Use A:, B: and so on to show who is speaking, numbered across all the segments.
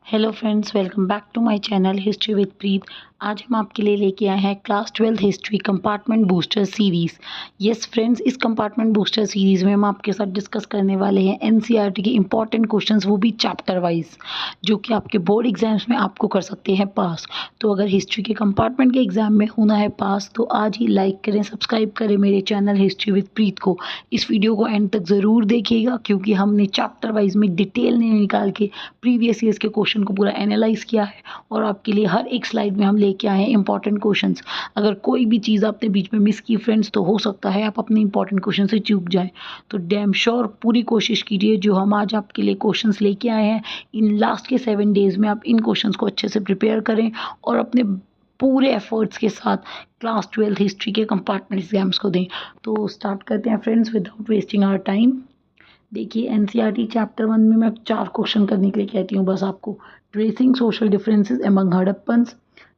A: Hello friends, welcome back to my channel history with Preet. आज हम आपके लिए लेके आए हैं class 12 history compartment booster series. Yes friends, इस कंपार्टमेंट बूस्टर सीरीज़ में हम आपके साथ डिस्कस करने वाले हैं एनसीईआरटी के इंपॉर्टेंट क्वेश्चंस, वो भी चैप्टर वाइज, जो कि आपके बोर्ड एग्जाम्स में आपको कर सकते हैं पास। तो अगर हिस्ट्री के कंपार्टमेंट के एग्जाम में होना है पास तो आज ही लाइक करें, सब्सक्राइब करें मेरे चैनल हिस्ट्री विद प्रीत को। इस वीडियो को एंड तक ज़रूर देखिएगा क्योंकि हमने चैप्टर वाइज में डिटेल में निकाल के प्रीवियस ईयर्स के क्वेश्चन को पूरा एनालाइज किया है और आपके लिए हर एक स्लाइड में हम लेके आए हैं इंपॉर्टेंट क्वेश्चंस। अगर कोई भी चीज़ आपने बीच में मिस की फ्रेंड्स तो हो सकता है आप अपने इंपॉर्टेंट क्वेश्चन से चूक जाएं। तो डैम श्योर पूरी कोशिश कीजिए जो हम आज आपके लिए क्वेश्चंस लेके आए हैं इन लास्ट के 7 डेज़ में आप इन क्वेश्चंस को अच्छे से प्रिपेयर करें और अपने पूरे एफर्ट्स के साथ क्लास 12 हिस्ट्री के कंपार्टमेंट एग्जाम्स को दें। तो स्टार्ट करते हैं friends without wasting our time. देखिए एनसीईआरटी चैप्टर 1 में मैं 4 क्वेश्चन करने के लिए कहती हूँ बस आपको। Tracing social differences among Harappans,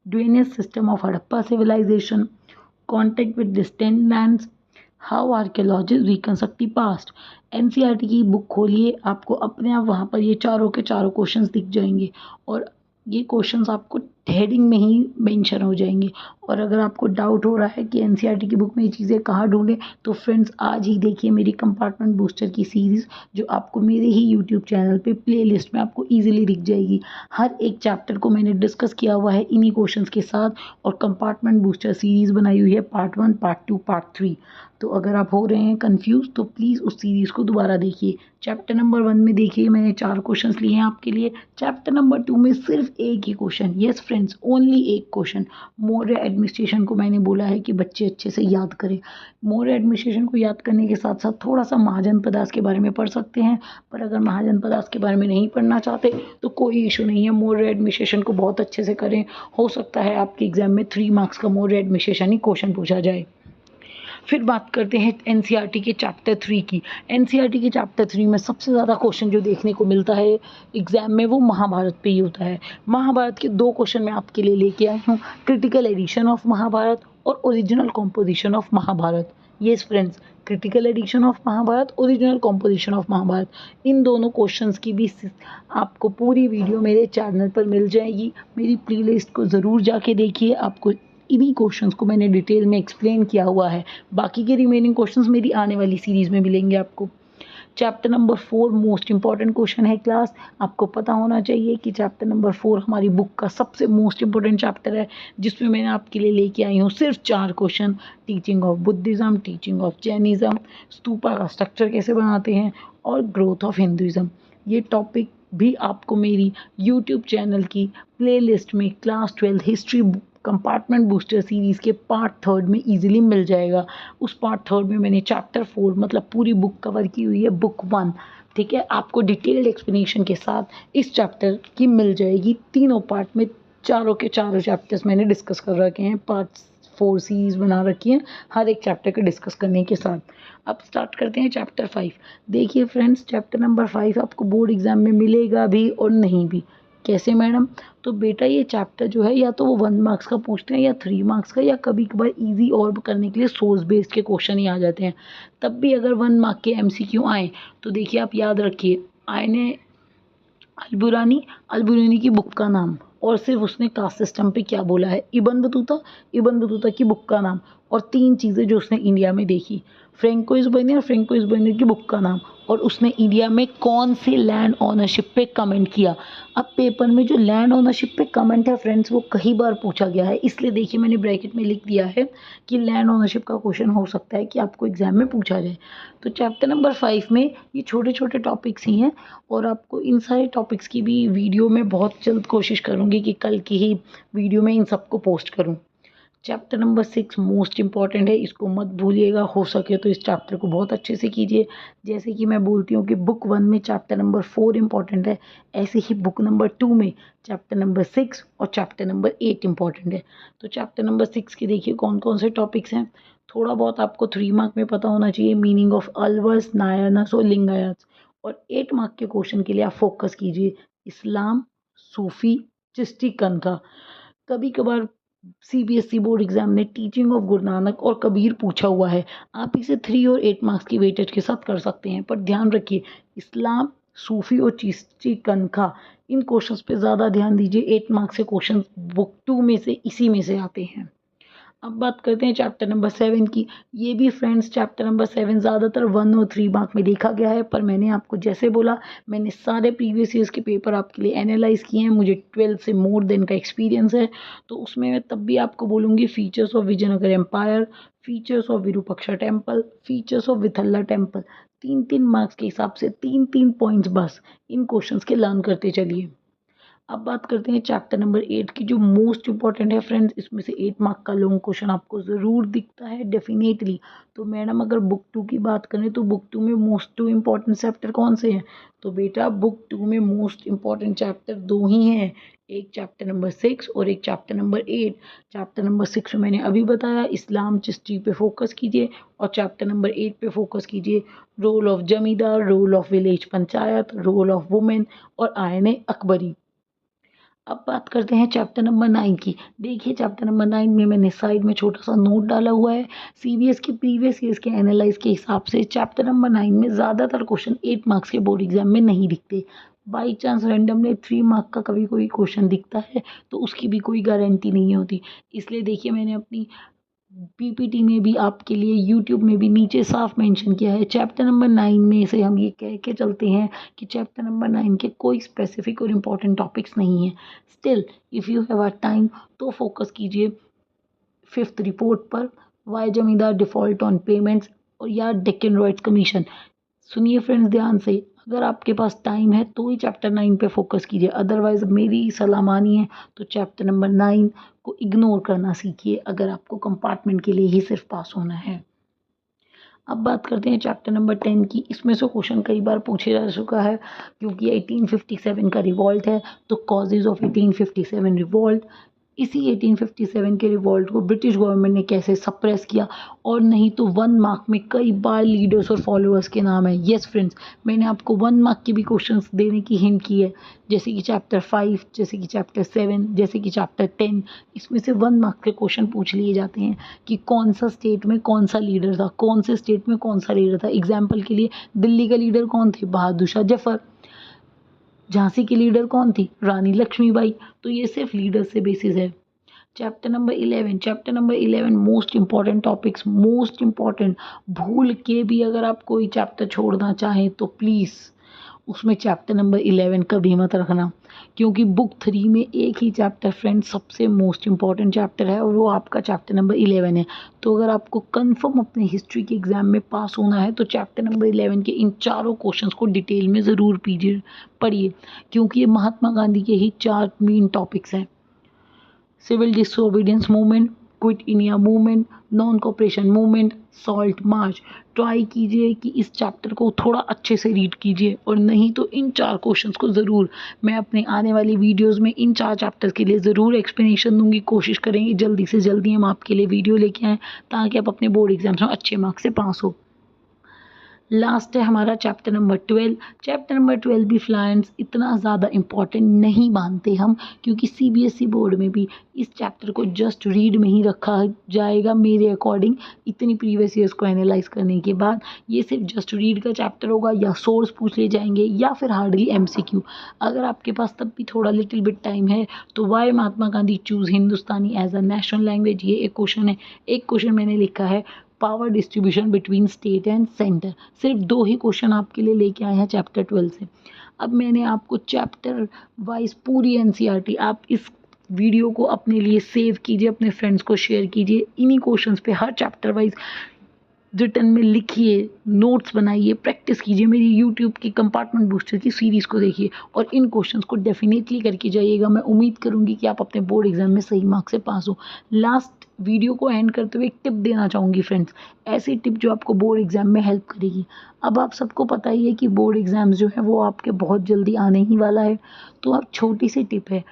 A: drainage system of Harappa civilisation, contact with distant lands, how archaeologists reconstruct the past. NCERT की बुक खोलिए, आपको अपने आप वहाँ पर ये चारों के चारों क्वेश्चंस दिख जाएंगे और ये क्वेश्चंस आपको हेडिंग में ही मेंशन हो जाएंगे। और अगर आपको डाउट हो रहा है कि एनसीईआरटी की बुक में ये चीज़ें कहाँ ढूंढें तो फ्रेंड्स आज ही देखिए मेरी कंपार्टमेंट बूस्टर की सीरीज़, जो आपको मेरे ही यूट्यूब चैनल पे प्लेलिस्ट में आपको इजीली दिख जाएगी। हर एक चैप्टर को मैंने डिस्कस किया हुआ है इन्हीं क्वेश्चंस के साथ और कंपार्टमेंट बूस्टर सीरीज़ बनाई हुई है पार्ट 1, पार्ट 2, पार्ट 3। तो अगर आप हो रहे हैं कंफ्यूज तो प्लीज़ उस सीरीज़ को दोबारा देखिए। चैप्टर नंबर 1 में देखिए मैंने 4 क्वेश्चंस लिए हैं आपके लिए। चैप्टर नंबर 2 में सिर्फ एक ही क्वेश्चन, यस फ्रेंड्स ओनली एक क्वेश्चन। मौर्य एडमिनिस्ट्रेशन को मैंने बोला है कि बच्चे अच्छे से याद करें। मौर्य एडमिनिस्ट्रेशन को याद करने के साथ साथ थोड़ा सा महाजनपदास के बारे में पढ़ सकते हैं, पर अगर महाजनपदास के बारे में नहीं पढ़ना चाहते तो कोई इशू नहीं है, मौर्य एडमिनिस्ट्रेशन को बहुत अच्छे से करें। हो सकता है आपके एग्जाम में 3 मार्क्स का मौर्य एडमिनिस्ट्रेशन ही क्वेश्चन पूछा जाए। फिर बात करते हैं एनसीईआरटी के चैप्टर 3 की। एनसीईआरटी के चैप्टर 3 में सबसे ज़्यादा क्वेश्चन जो देखने को मिलता है एग्जाम में वो महाभारत पे ही होता है। महाभारत के 2 क्वेश्चन मैं आपके लिए लेके आई हूँ, क्रिटिकल एडिशन ऑफ महाभारत और original composition of Mahabharata. Yes friends, critical edition of Mahabharata, original composition of Mahabharata, इन दोनों क्वेश्चंस की भी आपको पूरी वीडियो मेरे चैनल पर मिल जाएगी। मेरी प्लेलिस्ट को ज़रूर जाके देखिए, आपको इन्हीं क्वेश्चंस को मैंने डिटेल में एक्सप्लेन किया हुआ है। बाकी के रिमेनिंग क्वेश्चंस मेरी आने वाली सीरीज़ में मिलेंगे आपको। Chapter number 4 most important question है क्लास। आपको पता होना चाहिए कि चैप्टर नंबर 4 हमारी बुक का सबसे मोस्ट इंपॉर्टेंट चैप्टर है, जिसमें मैंने आपके लिए लेके आई हूँ सिर्फ 4 question. Teaching of Buddhism, teaching of Jainism, stupa का स्ट्रक्चर कैसे बनाते हैं और ग्रोथ ऑफ हिंदुज़्म। ये टॉपिक भी आपको मेरी यूट्यूब चैनल की प्लेलिस्ट में class 12 history compartment booster series के पार्ट 3 में इजीली मिल जाएगा। उस पार्ट 3 में मैंने चैप्टर 4 मतलब पूरी बुक कवर की हुई है, बुक 1, ठीक है। आपको डिटेल्ड एक्सप्लेनेशन के साथ इस चैप्टर की मिल जाएगी तीनों पार्ट में। चारों के चारों चैप्टर्स मैंने डिस्कस कर रखे हैं, पार्ट 4 सीरीज़ बना रखी है हर एक चैप्टर के डिस्कस करने के साथ। अब स्टार्ट करते हैं चैप्टर 5। देखिए फ्रेंड्स, चैप्टर नंबर 5 आपको बोर्ड एग्जाम में मिलेगा भी और नहीं भी। कैसे मैडम? तो बेटा ये चैप्टर जो है या तो वो 1 मार्क्स का पूछते हैं या 3 मार्क्स का, या कभी कभार इजी और करने के लिए सोर्स बेस्ड के क्वेश्चन ही आ जाते हैं। तब भी अगर 1 मार्क के एमसीक्यू आए तो देखिए आप याद रखिए, आयने अलबुरानी की बुक का नाम और सिर्फ उसने कास्ट सिस्टम पे क्या बोला है, इब्न बतूता की बुक का नाम और 3 चीज़ें जो उसने इंडिया में देखी, फ्रेंकोइस बर्नियर की बुक का नाम और उसने इंडिया में कौन से लैंड ओनरशिप पे कमेंट किया। अब पेपर में जो लैंड ओनरशिप पे कमेंट है फ्रेंड्स वो कई बार पूछा गया है, इसलिए देखिए मैंने ब्रैकेट में लिख दिया है कि लैंड ओनरशिप का क्वेश्चन हो सकता है कि आपको एग्जाम में पूछा जाए। तो चैप्टर नंबर 5 में ये छोटे छोटे टॉपिक्स ही हैं और आपको इन सारे टॉपिक्स की भी वीडियो में बहुत जल्द कोशिश करूँगी कि कल की ही वीडियो में इन सबको पोस्ट करूँ। चैप्टर नंबर 6 मोस्ट इंपॉर्टेंट है, इसको मत भूलिएगा, हो सके तो इस चैप्टर को बहुत अच्छे से कीजिए। जैसे कि मैं बोलती हूँ कि बुक 1 में चैप्टर नंबर 4 इंपॉर्टेंट है, ऐसे ही बुक नंबर 2 में चैप्टर नंबर 6 और चैप्टर नंबर 8 इंपॉर्टेंट है। तो चैप्टर नंबर 6 के देखिए कौन कौन से टॉपिक्स हैं। थोड़ा बहुत आपको 3 मार्क में पता होना चाहिए, मीनिंग ऑफ अलवर्स, नायानस और लिंगायत। और 8 मार्क के क्वेश्चन के लिए आप फोकस कीजिए इस्लाम, सूफी, चिश्ती, कनका। कभी कभार सीबीएसई बोर्ड एग्जाम ने टीचिंग ऑफ गुरु नानक और कबीर पूछा हुआ है, आप इसे 3 और 8 मार्क्स की वेटेज के साथ कर सकते हैं। पर ध्यान रखिए इस्लाम, सूफी और चिश्ती कनखा, इन क्वेश्चंस पे ज़्यादा ध्यान दीजिए। 8 मार्क्स के क्वेश्चन बुक 2 में से इसी में से आते हैं। अब बात करते हैं चैप्टर नंबर 7 की। ये भी फ्रेंड्स चैप्टर नंबर 7 ज़्यादातर 1 और 3 मार्क में देखा गया है, पर मैंने आपको जैसे बोला, मैंने सारे प्रीवियस ईयर्स के पेपर आपके लिए एनालाइज किए हैं। मुझे 12 से मोर देन का एक्सपीरियंस है, तो उसमें मैं तब भी आपको बोलूँगी features of Vijayanagara empire, features of Virupaksha temple, features of Vitthala temple, 3-3 marks के हिसाब से 3-3 पॉइंट्स बस इन क्वेश्चंस के लर्न करते चलिए। अब बात करते हैं चैप्टर नंबर 8 की, जो मोस्ट इंपॉर्टेंट है फ्रेंड्स। इसमें से 8 मार्क का लॉन्ग क्वेश्चन आपको ज़रूर दिखता है डेफिनेटली। तो मैडम अगर बुक 2 की बात करें तो बुक 2 में मोस्ट 2 इम्पॉर्टेंट चैप्टर कौन से हैं? तो बेटा बुक 2 में मोस्ट इम्पॉर्टेंट चैप्टर 2 ही हैं, एक चैप्टर नंबर 6 और एक चैप्टर नंबर 8। चैप्टर नंबर 6 में मैंने अभी बताया, इस्लाम चिश्ती पे फोकस कीजिए, और चैप्टर नंबर 8 पे फोकस कीजिए, role of zamindar, role of village panchayat, role of women और आयन अकबरी। अब बात करते हैं चैप्टर नंबर 9 की। देखिए चैप्टर नंबर 9 में मैंने साइड में छोटा सा नोट डाला हुआ है। सीबीएस के प्रीवियस ईयर्स के एनालाइज के हिसाब से चैप्टर नंबर 9 में ज़्यादातर क्वेश्चन 8 मार्क्स के बोर्ड एग्जाम में नहीं दिखते। बाई चांस रैंडमली 3 मार्क का कभी कोई क्वेश्चन दिखता है, तो उसकी भी कोई गारंटी नहीं होती। इसलिए देखिए मैंने अपनी पीपीटी में भी आपके लिए, यूट्यूब में भी नीचे साफ मेंशन किया है। चैप्टर नंबर 9 में से हम ये कह के चलते हैं कि चैप्टर नंबर 9 के कोई स्पेसिफिक और इम्पॉर्टेंट टॉपिक्स नहीं है। Still if you have a time तो फोकस कीजिए 5th रिपोर्ट पर, वाई जमींदार डिफ़ॉल्ट ऑन पेमेंट्स और या डेक्कन रॉयट्स कमीशन। सुनिए फ्रेंड्स ध्यान से, अगर आपके पास टाइम है तो ही चैप्टर 9 पे फोकस कीजिए, अदरवाइज मेरी सलाह मानिए तो चैप्टर नंबर 9 को इग्नोर करना सीखिए अगर आपको कंपार्टमेंट के लिए ही सिर्फ पास होना है। अब बात करते हैं चैप्टर नंबर 10 की। इसमें से क्वेश्चन कई बार पूछे जा चुका है, क्योंकि 1857 का रिवॉल्ट है, तो कॉजेज ऑफ 1857 रिवॉल्ट, इसी 1857 के रिवॉल्ट को ब्रिटिश गवर्नमेंट ने कैसे सप्रेस किया, और नहीं तो 1 मार्क में कई बार लीडर्स और फॉलोअर्स के नाम है। येस फ्रेंड्स, मैंने आपको 1 मार्क के भी क्वेश्चंस देने की हिंट की है, जैसे कि चैप्टर 5, जैसे कि चैप्टर 7, जैसे कि चैप्टर 10। इसमें से 1 मार्क के क्वेश्चन पूछ लिए जाते हैं कि कौन सा स्टेट में कौन सा लीडर था, कौन से स्टेट में कौन सा लीडर था। एग्जाम्पल के लिए दिल्ली का लीडर कौन थे? बहादुर शाह जफर। झांसी की लीडर कौन थी? रानी लक्ष्मीबाई। तो ये सिर्फ लीडर से बेसिस है। Chapter number 11 most important topics, most important. भूल के भी अगर आप कोई चैप्टर छोड़ना चाहें तो प्लीज़ उसमें चैप्टर नंबर 11 कभी मत रखना, क्योंकि बुक 3 में एक ही चैप्टर फ्रेंड सबसे मोस्ट इंपॉर्टेंट चैप्टर है, और वो आपका चैप्टर नंबर 11 है। तो अगर आपको कंफर्म अपने हिस्ट्री के एग्जाम में पास होना है तो चैप्टर नंबर 11 के इन चारों क्वेश्चंस को डिटेल में ज़रूर पढ़िए, क्योंकि ये महात्मा गांधी के ही 4 मेन टॉपिक्स हैं। Civil disobedience movement, quit India movement, non cooperation movement, salt march. Try कीजिए कि इस चैप्टर को थोड़ा अच्छे से रीड कीजिए, और नहीं तो इन 4 क्वेश्चंस को ज़रूर, मैं अपने आने वाली वीडियोस में इन 4 चैप्टर्स के लिए ज़रूर एक्सप्लेनेशन दूंगी। कोशिश करेंगे जल्दी से जल्दी हम आपके लिए वीडियो लेके आएँ, ताकि आप अपने बोर्ड एग्जाम्स में अच्छे मार्क्स से पास हो। लास्ट है हमारा चैप्टर नंबर 12। चैप्टर नंबर 12 भी फ्रेंड्स इतना ज़्यादा इम्पॉर्टेंट नहीं मानते हम, क्योंकि सीबीएसई बोर्ड में भी इस चैप्टर को जस्ट रीड में ही रखा जाएगा मेरे अकॉर्डिंग। इतनी प्रीवियस ईयर्स को एनालाइज करने के बाद ये सिर्फ जस्ट रीड का चैप्टर होगा, या सोर्स पूछ ले जाएंगे या फिर हार्डली एमसीक्यू। अगर आपके पास तब भी थोड़ा लिटिल बिट टाइम है तो why Mahatma Gandhi choose Hindustani as a national language, ये एक क्वेश्चन है। एक क्वेश्चन मैंने लिखा है power distribution between state and centre. सिर्फ 2 ही क्वेश्चन आपके लिए लेके आए हैं चैप्टर 12 से। अब मैंने आपको चैप्टर वाइज पूरी एनसीईआरटी, आप इस वीडियो को अपने लिए सेव कीजिए, अपने फ्रेंड्स को शेयर कीजिए, इन्हीं क्वेश्चंस पे हर चैप्टर वाइज रिटर्न में लिखिए, नोट्स बनाइए, प्रैक्टिस कीजिए, मेरी यूट्यूब की कंपार्टमेंट बूस्टर की सीरीज़ को देखिए, और इन क्वेश्चंस को डेफिनेटली करके जाइएगा। मैं उम्मीद करूंगी कि आप अपने बोर्ड एग्जाम में सही मार्क्स से पास हो। लास्ट वीडियो को एंड करते हुए एक टिप देना चाहूँगी फ्रेंड्स, ऐसी टिप जो आपको बोर्ड एग्जाम में हेल्प करेगी। अब आप सबको पता ही है कि बोर्ड एग्जाम्स जो है वो आपके बहुत जल्दी आने ही वाला है, तो अब छोटी सी टिप है,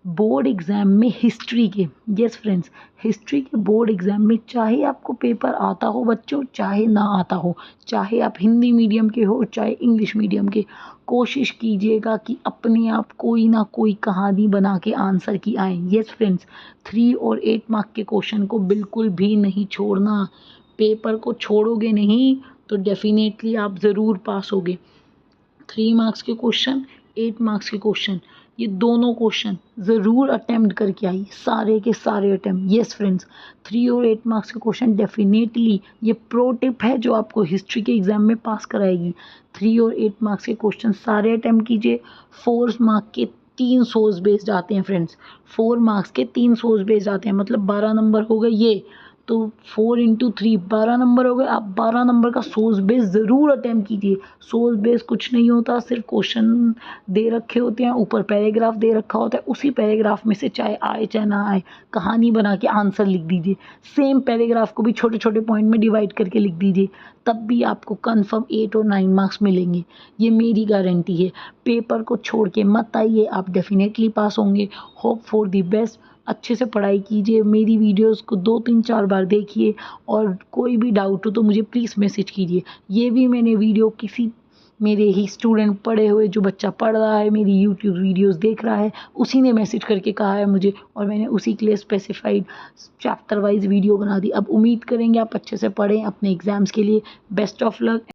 A: बोर्ड एग्ज़ाम में हिस्ट्री के, यस फ्रेंड्स, हिस्ट्री के बोर्ड एग्ज़ाम में चाहे आपको पेपर आता हो बच्चों, चाहे ना आता हो, चाहे आप हिंदी मीडियम के हो चाहे इंग्लिश मीडियम के, कोशिश कीजिएगा कि अपने आप कोई ना कोई कहानी बना के आंसर की आए। यस फ्रेंड्स, 3 और 8 मार्क के क्वेश्चन को बिल्कुल भी नहीं छोड़ना। पेपर को छोड़ोगे नहीं तो डेफिनेटली आप ज़रूर पास होगे। 3 मार्क्स के क्वेश्चन, 8 मार्क्स के क्वेश्चन, ये दोनों क्वेश्चन ज़रूर अटेम्प्ट करके आइए, सारे के सारे अटेम्प्ट। येस फ्रेंड्स, 3 और 8 मार्क्स के क्वेश्चन डेफिनेटली, ये प्रो टिप है जो आपको हिस्ट्री के एग्ज़ाम में पास कराएगी। 3 और 8 मार्क्स के क्वेश्चन सारे अटेम्प्ट कीजिए। 4 मार्क के 3 सोर्स बेस्ड आते हैं फ्रेंड्स, 4 मार्क्स के 3 सोर्स बेस्ड आते हैं, मतलब 12 नंबर हो गए ये, तो 4 इंटू 3 12 नंबर हो गए। आप 12 नंबर का सोर्स बेस ज़रूर अटेम्प्ट कीजिए। सोर्स बेस कुछ नहीं होता, सिर्फ क्वेश्चन दे रखे होते हैं, ऊपर पैराग्राफ दे रखा होता है, उसी पैराग्राफ में से चाहे आए चाहे ना आए कहानी बना के आंसर लिख दीजिए। सेम पैराग्राफ को भी छोटे छोटे पॉइंट में डिवाइड करके लिख दीजिए, तब भी आपको कन्फर्म 8 और 9 मार्क्स मिलेंगे, ये मेरी गारंटी है। पेपर को छोड़ के मत आइए, आप डेफिनेटली पास होंगे। Hope for the best. अच्छे से पढ़ाई कीजिए, मेरी वीडियोस को 2-3-4 बार देखिए, और कोई भी डाउट हो तो मुझे प्लीज़ मैसेज कीजिए। ये भी मैंने वीडियो किसी मेरे ही स्टूडेंट पढ़े हुए, जो बच्चा पढ़ रहा है मेरी यूट्यूब वीडियोस देख रहा है, उसी ने मैसेज करके कहा है मुझे, और मैंने उसी के लिए स्पेसिफाइड चैप्टर वाइज वीडियो बना दी। अब उम्मीद करेंगे आप अच्छे से पढ़ें अपने एग्ज़ाम्स के लिए। Best of luck.